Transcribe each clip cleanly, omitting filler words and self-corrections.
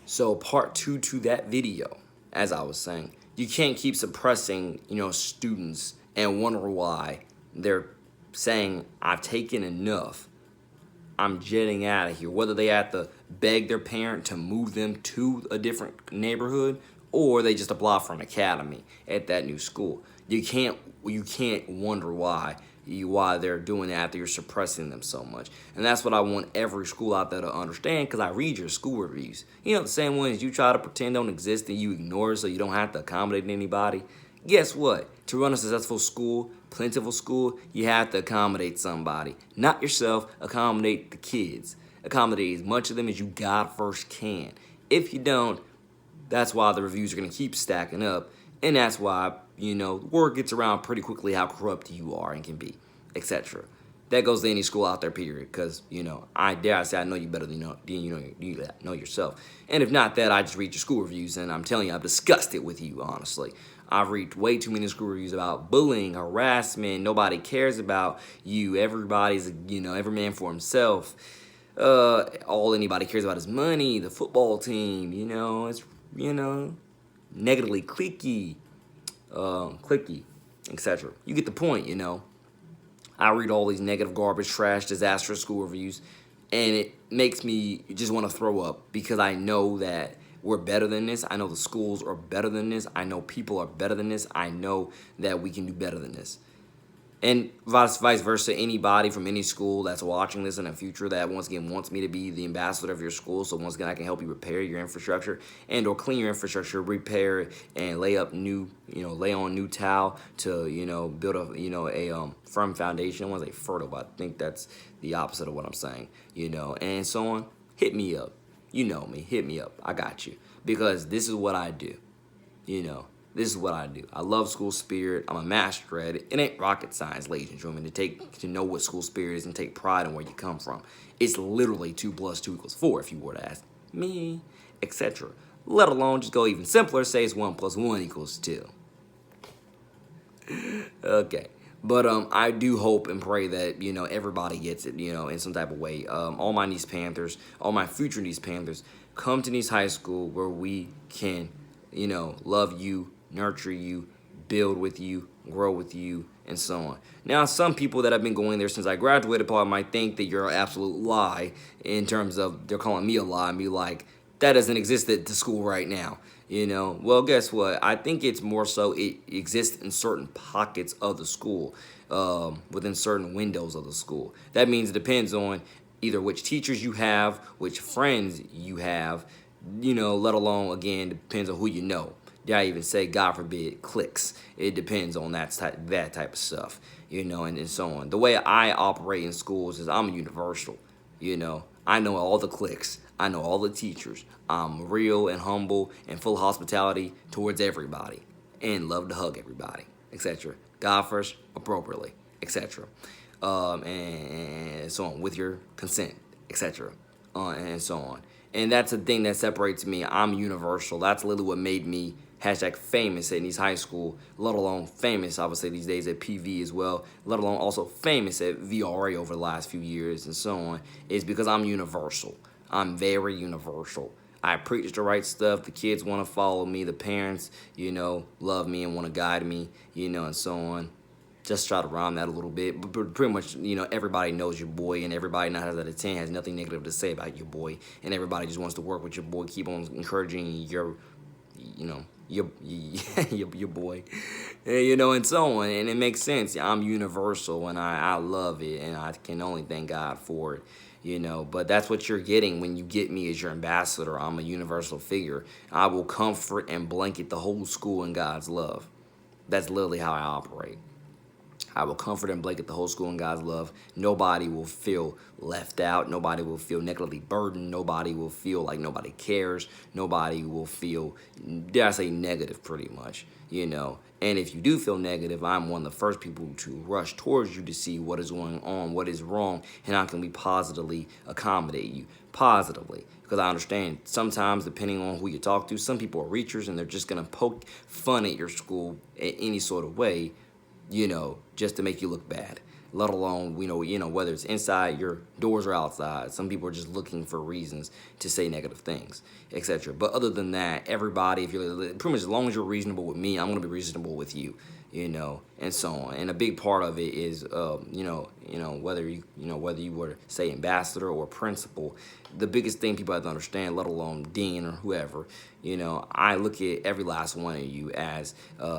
So part two to that video, as I was saying, you can't keep suppressing, students and wonder why they're saying, I've taken enough, I'm jetting out of here. Whether they have to beg their parent to move them to a different neighborhood or they just apply for an academy at that new school. You can't wonder why they're doing that after you're suppressing them so much. And that's what I want every school out there to understand, because I read your school reviews. The same ones you try to pretend don't exist and you ignore so you don't have to accommodate anybody. Guess what? To run a successful school, plentiful school, you have to accommodate somebody. Not yourself, accommodate the kids. Accommodate as much of them as you God first can. If you don't, that's why the reviews are going to keep stacking up. And that's why, word gets around pretty quickly how corrupt you are and can be, etc. That goes to any school out there, period. Because, I dare I say I know you better than you know yourself. And if not that, I just read your school reviews, and I'm telling you, I've discussed it with you, honestly. I've read way too many school reviews about bullying, harassment. Nobody cares about you. Everybody's, every man for himself. All anybody cares about is money, the football team, it's, negatively clicky, etc. You get the point, I read all these negative, garbage, trash, disastrous school reviews, and it makes me just want to throw up, because I know that we're better than this. I know the schools are better than this. I know people are better than this. I know that we can do better than this. And vice versa, anybody from any school that's watching this in the future that once again wants me to be the ambassador of your school, so once again I can help you repair your infrastructure and or clean your infrastructure, repair it, and lay up new, lay on new tile to, build a firm foundation. I want to say fertile, but I think that's the opposite of what I'm saying, and so on. Hit me up. You know me. Hit me up. I got you. Because this is what I do. This is what I do. I love school spirit. I'm a master at it. It ain't rocket science, ladies and gentlemen, to know what school spirit is and take pride in where you come from. It's literally 2 + 2 = 4, if you were to ask me, etc. Let alone just go even simpler, say it's 1 + 1 = 2. Okay. But I do hope and pray that, everybody gets it, in some type of way. All my Nease Panthers, all my future Nease Panthers, come to Nease High School where we can, love you, nurture you, build with you, grow with you, and so on. Now, some people that have been going there since I graduated probably might think that you're an absolute lie, in terms of they're calling me a lie and be like, that doesn't exist at the school right now. Well, guess what? I think it's more so it exists in certain pockets of the school, within certain windows of the school. That means it depends on either which teachers you have, which friends you have, let alone, again, depends on who you know. Did I even say, God forbid, cliques? It depends on that type of stuff, and so on. The way I operate in schools is I'm universal, I know all the cliques. I know all the teachers. I'm real and humble and full of hospitality towards everybody and love to hug everybody, etc. God first, appropriately, etc. And so on, with your consent, etc. And so on. And that's the thing that separates me. I'm universal. That's literally what made me #famous at Nease High School, let alone famous, I would say these days, at PV as well, let alone also famous at VRA over the last few years and so on, is because I'm universal. I'm very universal. I preach the right stuff. The kids want to follow me. The parents, love me and want to guide me, and so on. Just try to rhyme that a little bit. But pretty much, everybody knows your boy, and everybody 9 out of 10 has nothing negative to say about your boy. And everybody just wants to work with your boy, keep on encouraging your boy, and so on. And it makes sense. I'm universal, and I love it, and I can only thank God for it. But that's what you're getting when you get me as your ambassador. I'm a universal figure. I will comfort and blanket the whole school in God's love. That's literally how I operate. I will comfort and blanket the whole school in God's love. Nobody will feel left out. Nobody will feel negatively burdened. Nobody will feel like nobody cares. Nobody will feel, dare I say, negative, pretty much, And if you do feel negative, I'm one of the first people to rush towards you to see what is going on, what is wrong, and how can we positively accommodate you. Positively. Because I understand sometimes, depending on who you talk to, some people are reachers and they're just going to poke fun at your school in any sort of way, just to make you look bad. let alone, whether it's inside your doors or outside. Some people are just looking for reasons to say negative things, etc. But other than that, everybody, if you're pretty much, as long as you're reasonable with me, I'm going to be reasonable with you, and so on. And a big part of it is, whether you were to say ambassador or principal, the biggest thing people have to understand, let alone dean or whoever, I look at every last one of you as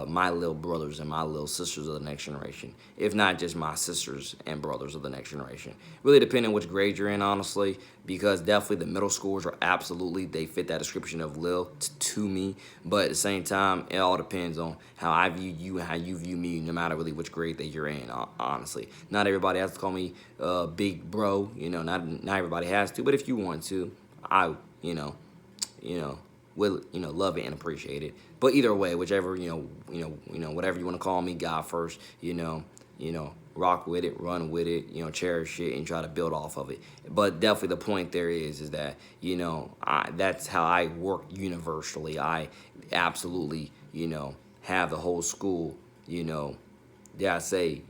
my little brothers and my little sisters of the next generation, if not just my sisters and brothers of the next generation. Really depending on which grade you're in, honestly, because definitely the middle schoolers are absolutely, they fit that description of Lil to me, but at the same time, it all depends on how I view you and how you view me, no matter really which grade that you're in, honestly. Not everybody has to call me big bro, not everybody has to, but if you want to, I, will, love it and appreciate it. But either way, whichever, whatever you want to call me, God first, rock with it, run with it, cherish it, and try to build off of it. But definitely the point there is that, that's how I work universally. I absolutely, have the whole school, dare I say,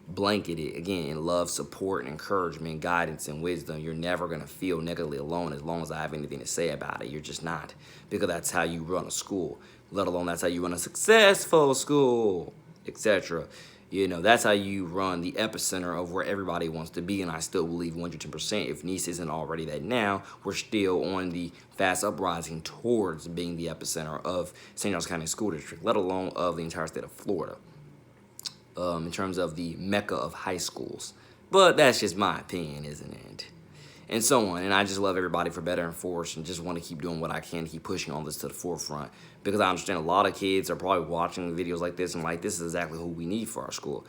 blanketed, again, in love, support, and encouragement, guidance, and wisdom. You're never going to feel negatively alone as long as I have anything to say about it. You're just not, because that's how you run a school, let alone that's how you run a successful school, etc. That's how you run the epicenter of where everybody wants to be, and I still believe 110%, if Nease isn't already that now, we're still on the fast uprising towards being the epicenter of St. Charles County School District, let alone of the entire state of Florida. In terms of the mecca of high schools. But that's just my opinion, isn't it? And so on. And I just love everybody for better and force, and just want to keep doing what I can to keep pushing all this to the forefront, because I understand a lot of kids are probably watching videos like this and like, this is exactly who we need for our school.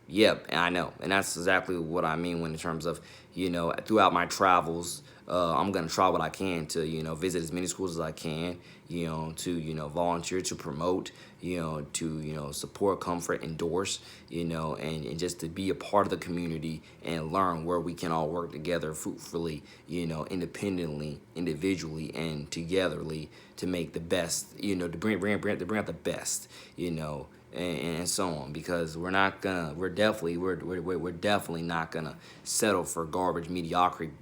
Yep, and I know. And that's exactly what I mean when in terms of, throughout my travels, I'm going to try what I can to, visit as many schools as I can, to, volunteer, to promote, to, support, comfort, endorse, and just to be a part of the community and learn where we can all work together fruitfully, independently, individually, and togetherly to make the best, to bring out the best, and so on, because we're definitely not gonna settle for garbage mediocrity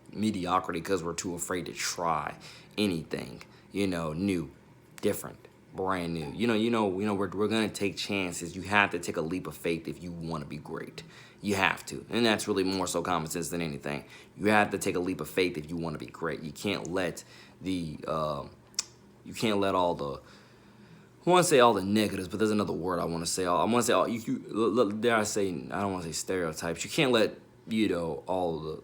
because we're too afraid to try anything, new, different, brand new. We're gonna take chances. You have to take a leap of faith if you want to be great. You have to, and that's really more so common sense than anything. You have to take a leap of faith if you want to be great. You can't let all the, I want to say all the negatives, but there's another word I want to say. I want to say all, dare I say, I don't want to say stereotypes. You can't let, all the,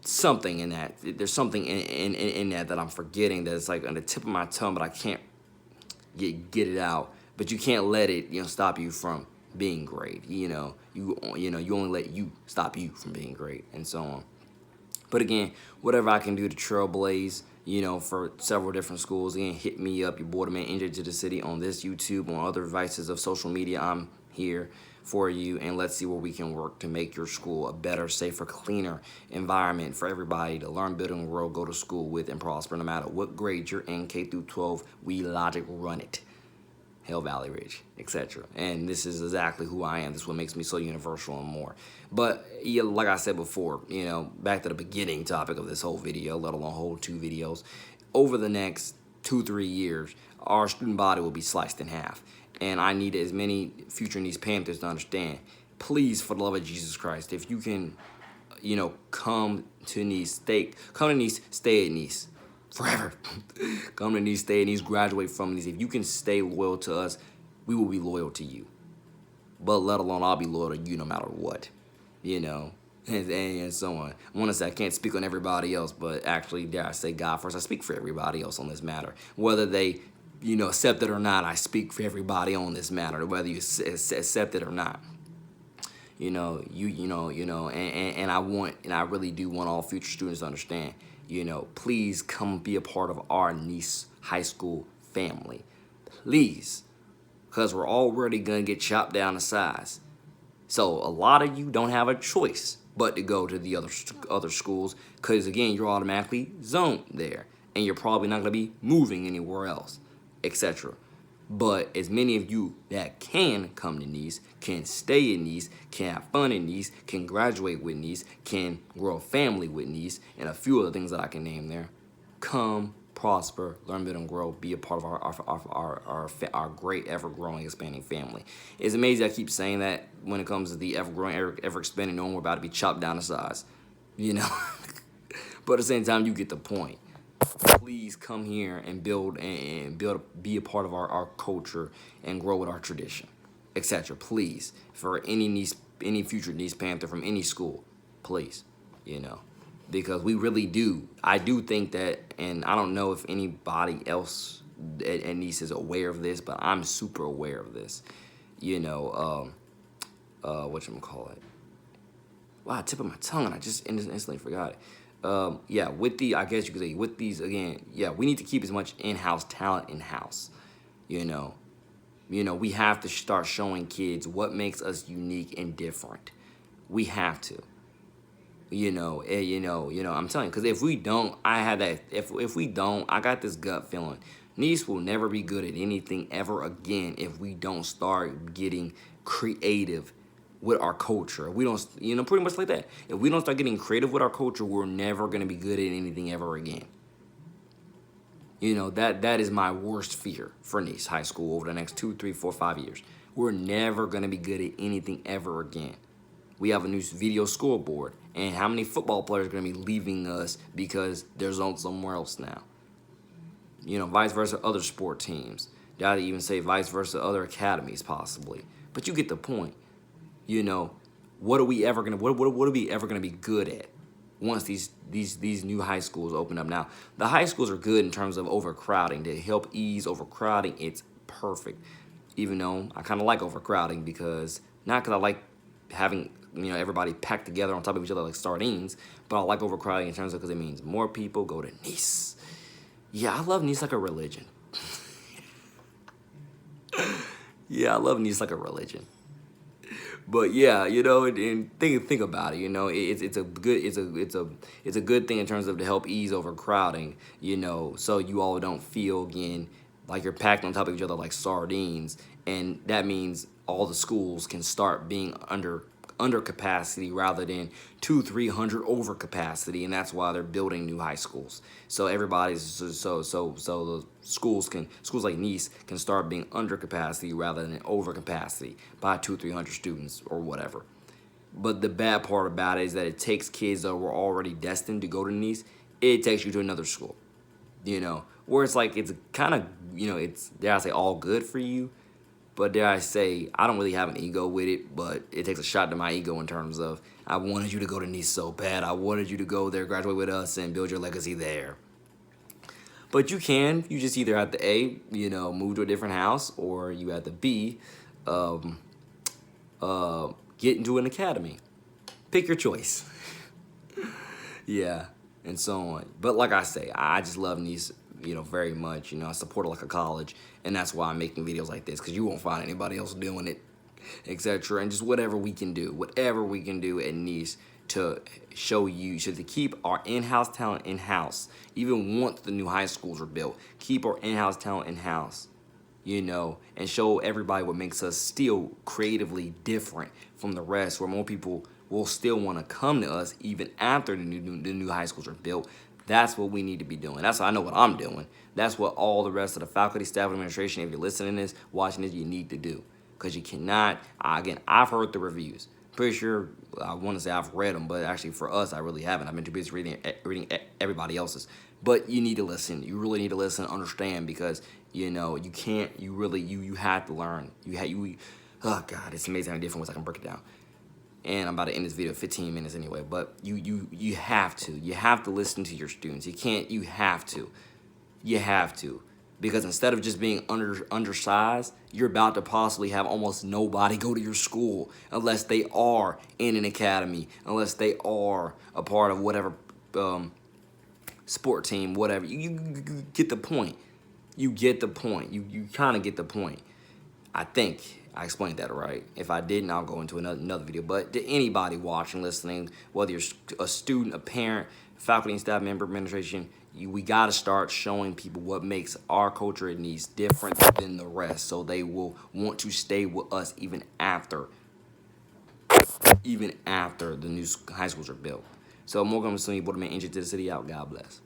something in that. There's something in that I'm forgetting that's like on the tip of my tongue, but I can't get it out. But you can't let it, stop you from being great. You only let you stop you from being great, and so on. But again, whatever I can do to trailblaze, for several different schools, again, hit me up, your boy, the man, NJ2THECITY, on this YouTube, on other devices of social media. I'm here for you, and let's see where we can work to make your school a better, safer, cleaner environment for everybody to learn, build, and grow, go to school with, and prosper. No matter what grade you're in, K through 12, we logic run it. Hill Valley Ridge, etc. And this is exactly who I am. This is what makes me so universal and more. But yeah, like I said before, back to the beginning topic of this whole video, let alone whole 2 videos, over the next 2-3 years, our student body will be sliced in half. And I need as many future Nease Panthers to understand, please, for the love of Jesus Christ, if you can, come to Nease, stay at Nease. Forever. Come to Nease, stay at Nease, graduate from Nease. If you can stay loyal to us, we will be loyal to you. But let alone I'll be loyal to you no matter what, and so on. I want to say I can't speak on everybody else, but actually, dare I say God first, I speak for everybody else on this matter. Whether they, accept it or not, I speak for everybody on this matter, whether you accept it or not. And I really do want all future students to understand, please come be a part of our Nease High School family. Please. Because we're already going to get chopped down to size. So a lot of you don't have a choice but to go to the other schools, because, again, you're automatically zoned there. And you're probably not going to be moving anywhere else, etc. But as many of you that can come to Nease, can stay in Nease, can have fun in Nease, can graduate with Nease, can grow a family with Nease, and a few other things that I can name there, come, prosper, learn, build, and grow, be a part of our great, ever-growing, expanding family. It's amazing I keep saying that when it comes to the ever-growing, ever-expanding, knowing we're about to be chopped down to size, you know? But at the same time, you get the point. Please come here and build, be a part of our culture and grow with our tradition, etc. Please, for any future Nease Panther from any school, please, you know, because we really do. I do think that, and I don't know if anybody else at Nease is aware of this, but I'm super aware of this. You know, whatchamacallit. Wow, tip of my tongue, and I just instantly forgot it. Yeah, I guess you could say, with these, again, yeah, we need to keep as much in-house talent in-house, you know. We have to start showing kids what makes us unique and different. We have to, I'm telling you, because if we don't, if we don't, I got this gut feeling, Nease will never be good at anything ever again if we don't start getting creative with our culture. We don't, pretty much like that. If we don't start getting creative with our culture, we're never going to be good at anything ever again. That is my worst fear for Nease High School over the next 2, 3, 4, 5 years. We're never going to be good at anything ever again. We have a new video scoreboard, and how many football players are going to be leaving us because they're zoned somewhere else now? Vice versa, other sport teams. Did I even say vice versa, other academies possibly? But you get the point. What are we ever gonna be good at once these new high schools open up? Now, the high schools are good in terms of overcrowding. To help ease overcrowding, it's perfect. Even though I kind of like overcrowding, because not because I like having everybody packed together on top of each other like sardines, but I like overcrowding in terms of because it means more people go to Nease. Yeah, I love Nease like a religion. Yeah, I love Nease like a religion. But yeah, and think about it. It's a good thing in terms of to help ease overcrowding. So you all don't feel again like you're packed on top of each other like sardines, and that means all the schools can start being under capacity rather than 200-300 over capacity, and that's why they're building new high schools. So everybody's so the schools like Nease can start being under capacity rather than over capacity by 200-300 students or whatever. But the bad part about it is that it takes kids that were already destined to go to Nease. It takes you to another school, where it's like it's kind of it's, dare I say, all good for you. But dare I say, I don't really have an ego with it, but it takes a shot to my ego in terms of, I wanted you to go to Nease so bad. I wanted you to go there, graduate with us, and build your legacy there. But you just either have to A, move to a different house, or you have to B, get into an academy. Pick your choice. Yeah, and so on. But like I say, I just love Nease, very much. I support it like a college, and that's why I'm making videos like this, because you won't find anybody else doing it, etc. And just whatever we can do at Nease to show you, to keep our in-house talent in-house, even once the new high schools are built, keep our in-house talent in-house, and show everybody what makes us still creatively different from the rest, where more people will still want to come to us even after the new high schools are built. That's what we need to be doing. That's what I know what I'm doing. That's what all the rest of the faculty, staff, and administration, if you're listening to this, watching this, you need to do. Because you cannot, again, I've heard the reviews. Pretty sure, I want to say I've read them, but actually for us, I really haven't. I've been too busy reading everybody else's. But you need to listen. You really need to listen, understand, because, you can't, you have to learn. Oh God, it's amazing how different ways I can break it down. And I'm about to end this video at 15 minutes anyway, but you have to listen to your students. You have to, because instead of just being undersized, you're about to possibly have almost nobody go to your school unless they are in an academy, unless they are a part of whatever sport team, whatever. You get the point. You get the point. You kind of get the point. I think I explained that right. If I didn't, I'll go into another video. But to anybody watching, listening, whether you're a student, a parent, faculty and staff member administration, we got to start showing people what makes our culture at Nease different than the rest, so they will want to stay with us even after the new high schools are built. So more coming soon. Your boy, man, NJ to the city out. God bless.